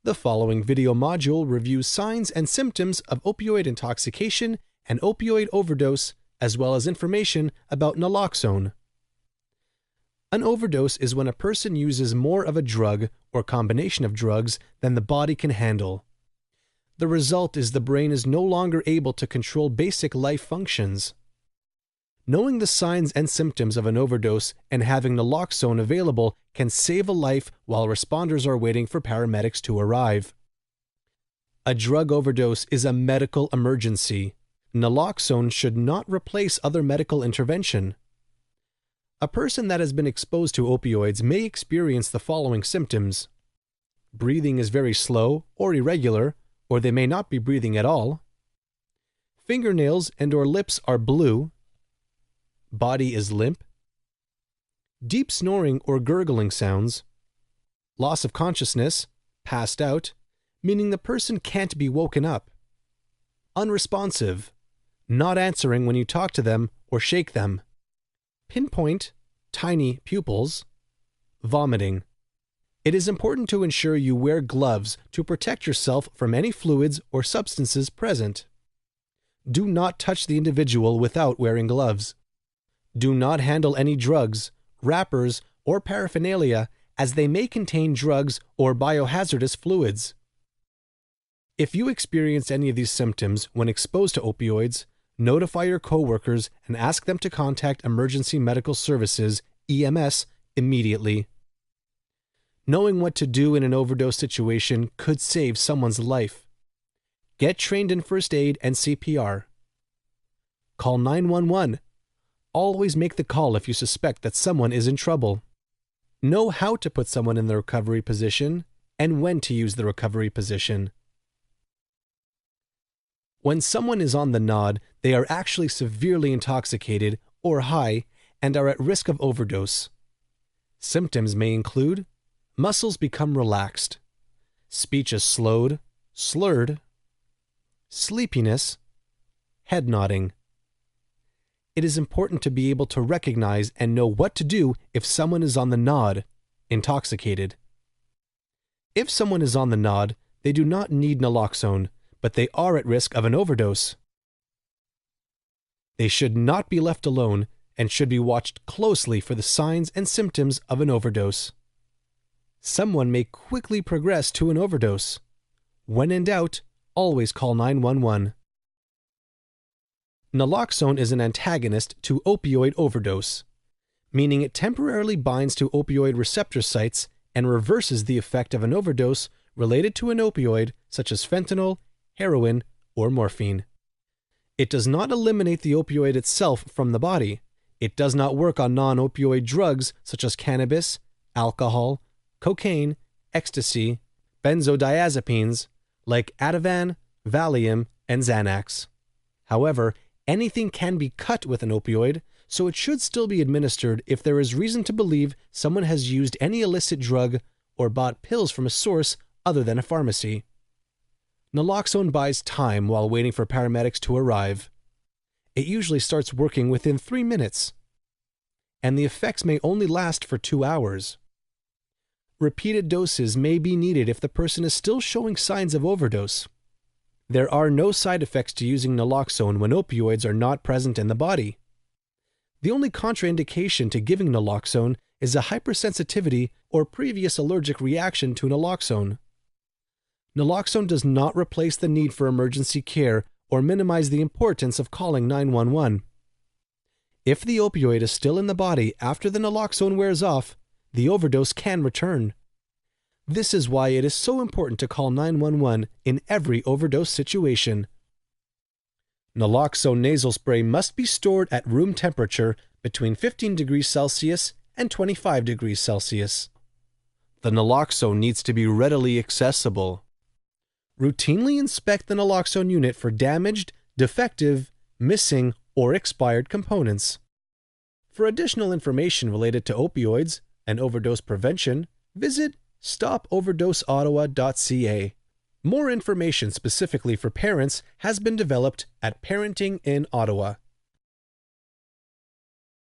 The following video module reviews signs and symptoms of opioid intoxication and opioid overdose, as well as information about naloxone. An overdose is when a person uses more of a drug or combination of drugs than the body can handle. The result is the brain is no longer able to control basic life functions. Knowing the signs and symptoms of an overdose and having naloxone available can save a life while responders are waiting for paramedics to arrive. A drug overdose is a medical emergency. Naloxone should not replace other medical intervention. A person that has been exposed to opioids may experience the following symptoms. Breathing is very slow or irregular, or they may not be breathing at all. Fingernails and/or lips are blue. Body is limp. Deep snoring or gurgling sounds. Loss of consciousness, passed out, meaning the person can't be woken up. Unresponsive, not answering when you talk to them or shake them. Pinpoint, tiny pupils. Vomiting. It is important to ensure you wear gloves to protect yourself from any fluids or substances present. Do not touch the individual without wearing gloves. Do not handle any drugs, wrappers, or paraphernalia as they may contain drugs or biohazardous fluids. If you experience any of these symptoms when exposed to opioids, notify your coworkers and ask them to contact Emergency Medical Services, EMS, immediately. Knowing what to do in an overdose situation could save someone's life. Get trained in first aid and CPR. Call 911. Always make the call if you suspect that someone is in trouble. Know how to put someone in the recovery position and when to use the recovery position. When someone is on the nod, they are actually severely intoxicated or high and are at risk of overdose. Symptoms may include muscles become relaxed, speech is slowed, slurred, sleepiness, head nodding. It is important to be able to recognize and know what to do if someone is on the nod, intoxicated. If someone is on the nod, they do not need naloxone, but they are at risk of an overdose. They should not be left alone and should be watched closely for the signs and symptoms of an overdose. Someone may quickly progress to an overdose. When in doubt, always call 911. Naloxone is an antagonist to opioid overdose, meaning it temporarily binds to opioid receptor sites and reverses the effect of an overdose related to an opioid such as fentanyl, heroin, or morphine. It does not eliminate the opioid itself from the body. It does not work on non-opioid drugs such as cannabis, alcohol, cocaine, ecstasy, benzodiazepines like Ativan, Valium, and Xanax. However, anything can be cut with an opioid, so it should still be administered if there is reason to believe someone has used any illicit drug or bought pills from a source other than a pharmacy. Naloxone buys time while waiting for paramedics to arrive. It usually starts working within 3 minutes, and the effects may only last for 2 hours. Repeated doses may be needed if the person is still showing signs of overdose. There are no side effects to using naloxone when opioids are not present in the body. The only contraindication to giving naloxone is a hypersensitivity or previous allergic reaction to naloxone. Naloxone does not replace the need for emergency care or minimize the importance of calling 911. If the opioid is still in the body after the naloxone wears off, the overdose can return. This is why it is so important to call 911 in every overdose situation. Naloxone nasal spray must be stored at room temperature between 15 degrees Celsius and 25 degrees Celsius. The naloxone needs to be readily accessible. Routinely inspect the naloxone unit for damaged, defective, missing, or expired components. For additional information related to opioids and overdose prevention, visit stopoverdoseottawa.ca. More information specifically for parents has been developed at Parenting in Ottawa.